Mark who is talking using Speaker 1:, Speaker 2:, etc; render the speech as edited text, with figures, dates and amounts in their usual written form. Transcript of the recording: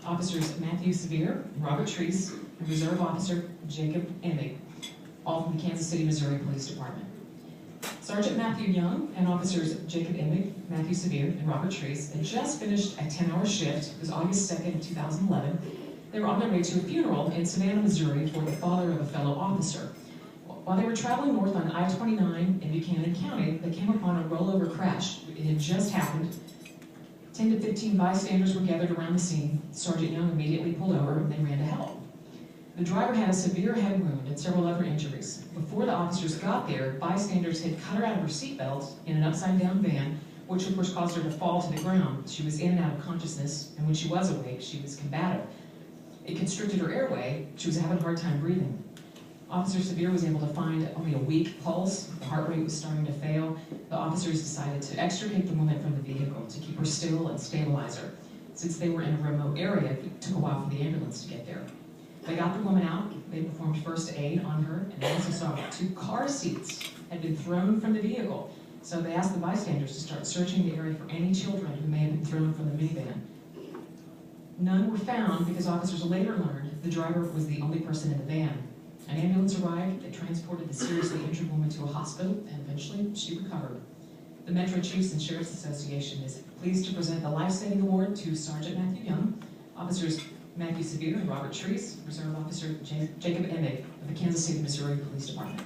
Speaker 1: Officers Matthew Severe and Robert Treese, and Reserve Officer Jacob Emig, all from the Kansas City, Missouri Police Department. Sergeant Matthew Young and Officers Jacob Emig, Matthew Severe, and Robert Treese had just finished a 10-hour shift. It was August 2nd, 2011. They were on their way to a funeral in Savannah, Missouri for the father of a fellow officer. While they were traveling north on I-29 in Buchanan County, they came upon a rollover crash. It had just happened. 10 to 15 bystanders were gathered around the scene. Sergeant Young immediately pulled over and they ran to help. The driver had a severe head wound and several other injuries. Before the officers got there, bystanders had cut her out of her seatbelt in an upside-down van, which of course caused her to fall to the ground. She was in and out of consciousness, and when she was awake, she was combative. It constricted her airway. She was having a hard time breathing. Officer Severe was able to find only a weak pulse. The heart rate was starting to fail. The officers decided to extricate the woman from the vehicle to keep her still and stabilize her. Since they were in a remote area, it took a while for the ambulance to get there. They got the woman out. They performed first aid on her, and they also saw 2 car seats had been thrown from the vehicle. So they asked the bystanders to start searching the area for any children who may have been thrown from the minivan. None were found because officers later learned the driver was the only person in the van. An ambulance arrived. They transported the seriously injured woman to a hospital, and eventually she recovered. The Metro Chiefs and Sheriff's Association is pleased to present the Life Saving Award to Sergeant Matthew Young, Officers Matthew Severe and Robert Treese, Reserve Officer Jacob Emig of the Kansas City, Missouri Police Department.